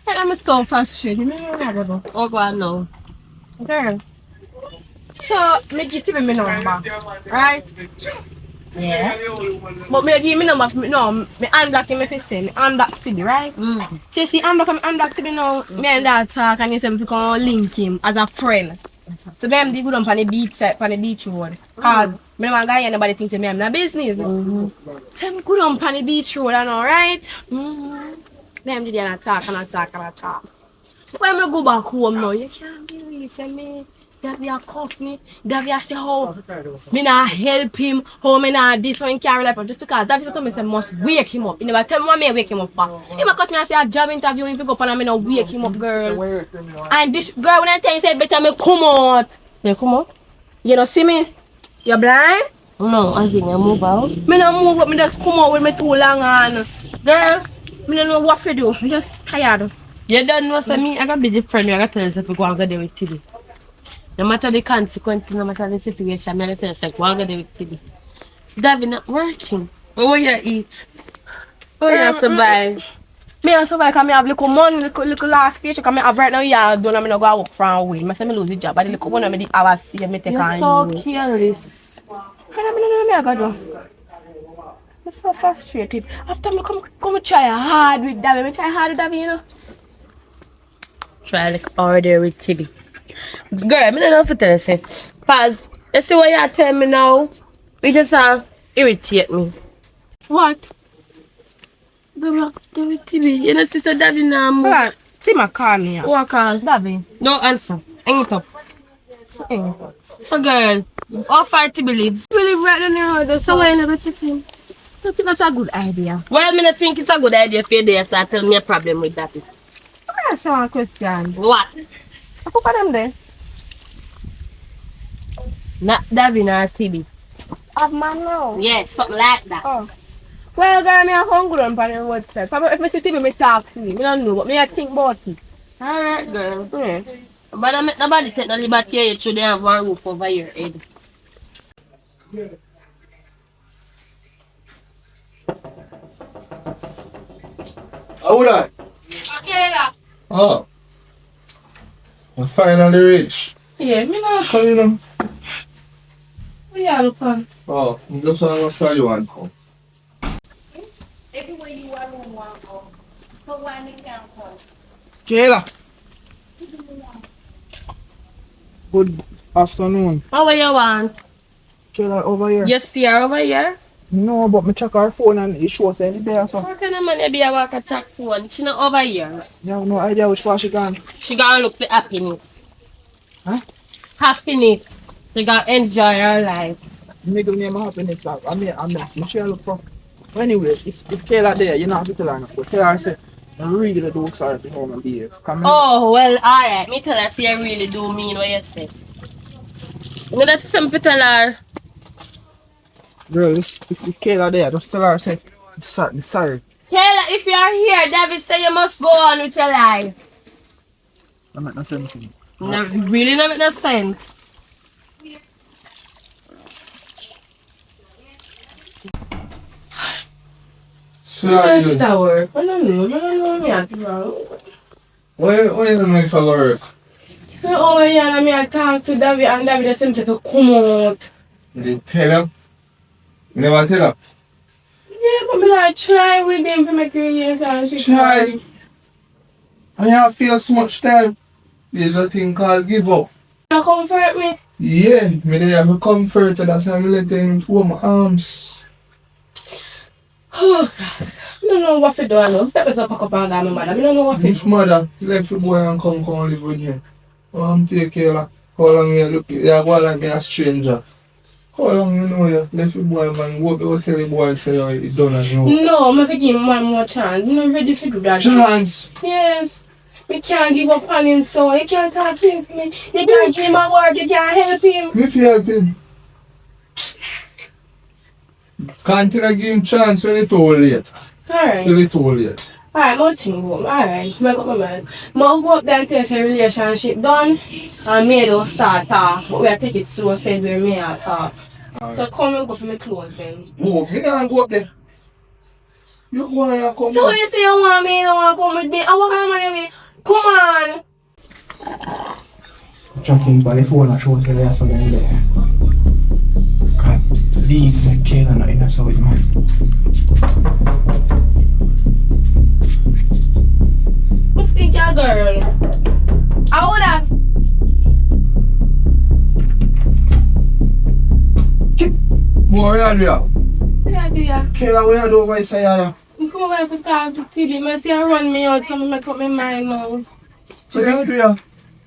I'm so frustrated. You know, Oh, go on now. girl. So, me give you my number, right? Yeah. But me give me number, me unblock him if he say me unblock to me, right? So you see, unblock to me now, me and that talk and he say me can link him as a friend. So them they go down on the beach side, on the beach road. Cause me no want guy anybody thinks me I'm not business. So me go down on the beach road and all right. Them did and I talk. When I go back home now, you can't believe say me. Davi a cuss me. Davi a say how me not help him, how me not this one carry like just because Davi told me say must wake him up. He never tell me what me wake him up for. He might cuss me and say a job interview him pick up and I me not wake him up, girl. And this girl when I tell you say better me come out. You come out? You don't see me? You blind? No, I think I move out. Me not move up, me just come out with me too long and Girl, me don't know what to do. I'm just tired. you don't know, say me, I got busy friend, I got to tell you if you go and go there with Tilly. No matter the consequences, no matter the situation, I'm tell you, like, go and go there with Tilly. Davi not working. What you eat? How you survive? Me also like I have little money, little last paycheck. I have right now, yeah, don't let me not go work from away. I say me lose the job, but the little money me the hours see me take You're on so you. careless. I got do. I'm so frustrated. After me come try hard with Davi, me try hard with Davi, you know. Try like order with Tilly. Girl, I don't know if to tell you, say. Pause. You see what you tell me now? It just irritate me. What? Davi Tilly. You know, sister Davi now. Alright, see my call me. What call? Davi. No answer. Hang it up. Eh. So girl, how far to believe? Really right in your house, So so why you never take him? I think that's a good idea. Well, me not think it's a good idea for you to start telling me a problem with that. I ask one question. What? I put them there. Not Davi nor TB. Have man now. Yes, something like that. Oh. Well, girl, me have hungry on the website. So if I see TV, me talk to me. I don't know, but me I think about it. Alright, girl. Yeah. But I make nobody take the liberty you should have one roof over your head. How would I? Kayla. Oh. I finally reached. Yeah, me not. How you know? Yeah, look on. Oh, I'm just want to try you one come. Everywhere you want to go. So why me can't come? Kayla. Good afternoon. How you want? Kayla over here. You see her over here? No, but me check her phone and it shows any there, so. How can a man be a walk a chat phone? She not over here. You have no idea which far she gone. She gonna look for happiness. Huh? Happiness. She gonna enjoy her life. Middle name of happiness. I'm sure look for. But anyways, if Kayla there, you not have to tell her enough. But tell her, say, I really do sorry to home and behave. Come here. Oh, well, alright. Me tell her she really do mean what you say. You know that's something to tell her. Girl, if Kayla there, just tell her, say, sorry. Kayla, if you are here, David say you must go on with your life. I'm not saying anything. No, really not make no sense. Sorry, you. That work. I don't know me at all. Why you don't know if I go work? So over here, and me I talk to David and David just said to come out. You didn't tell him? You never tell him? Yeah, but me like try with them to make a relationship. Try. And you feel so much time. There's a thing called give up. You comfort me. Yeah, me they have a comfort, and that's why I'm letting him hold my arms. Oh God. I don't know what to do now. Step us up, pack up and go, my mother. I don't know what to His do. mother left the boy and come live with him. Take care of how long you look, you go like me a stranger. How long you know you left the boy man, go tell the boy say you done and you. No, I'm going to give him one more chance. I'm not ready to do that. Chance! Yes. We can't give up on him, so you can't talk to him for me. You can't give him a word, you can't help him. If you help him, continue to give him chance when it's too late. Alright. Till it's too late. Alright, more thing home. Alright, make up my mind. I'll go up there and test a relationship done, and me don't start talk, but we'll take it slow, say we're me at talk. So come and go for my clothes then. Oh, me not go up there. You go and come So up. you say you want me, you don't want to come with me? I what kind of money? Come on! Tracking by the phone and show there something there. Can't leave the Kayla not in a solid man. What's the girl? I would have. Boy, what you do? Yeah, dear. Kayla, what you do by Sayara? You come over to talk to TV. I say I run me out, so I make up my mind now. So you do ya?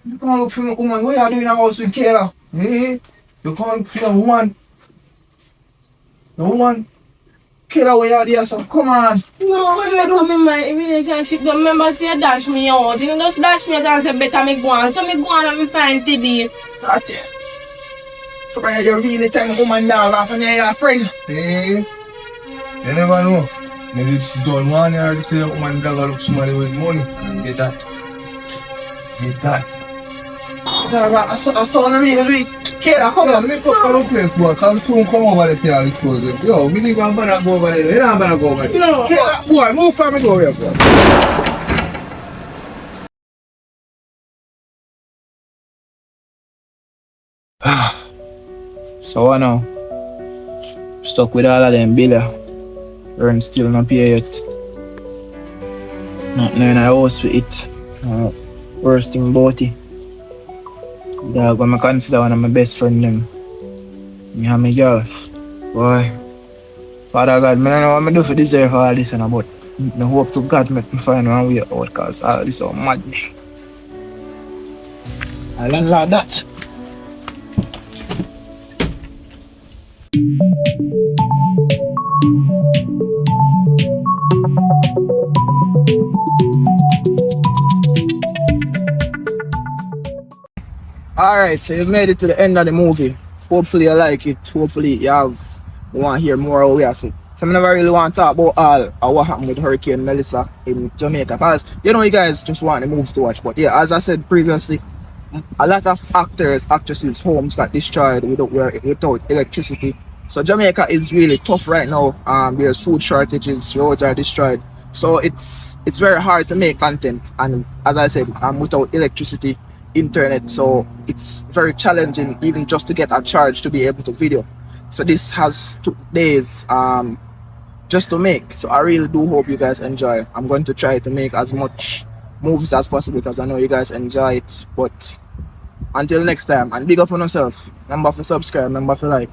You can't look for my woman. What are you doing in the house with Kayla? Eh? You can't look for your woman. The woman. Kayla, where you there, so come on. No, I come in my relationship. Don't remember say dash me out. You know, just dash me out and say better me go on. So me go on and me find TB. So brother, you really thank woman dog off and you're a friend. Eh? You never know. Maybe don't want her to say your woman dog look somebody with money. And get that. Get that. I saw the real do it. Kayla, come Yo, on. me fuck on the place, boy. Come soon come over there for your little. Yo, we think I'm gonna go over there. You don't gonna go over there. No. Kayla, boy, move from me go here, boy. So I know. Stuck with all of them bill. Rent still not pay yet. Not knowing I house with it. Worst thing about it. Dog, I'm consider one of my best friend them. Me and my girl. Boy. Father God, I don't know what I do for deserve all this and but I hope to God make me find one way out because all this is so mad. I learned like that. Alright, so you've made it to the end of the movie. Hopefully you like it. Hopefully you want to hear more of what I said. So I never really want to talk about all of what happened with Hurricane Melissa in Jamaica. Because you know you guys just want the movie to watch. But yeah, as I said previously, a lot of actresses' homes got destroyed without electricity. So Jamaica is really tough right now. There's food shortages, roads are destroyed. So it's very hard to make content. And as I said, without electricity, internet, so it's very challenging even just to get a charge to be able to video. So this has 2 days just to make. So I really do hope you guys enjoy. I'm going to try to make as much movies as possible because I know you guys enjoy it. But until next time, and big up on yourself. Remember to subscribe, remember to like.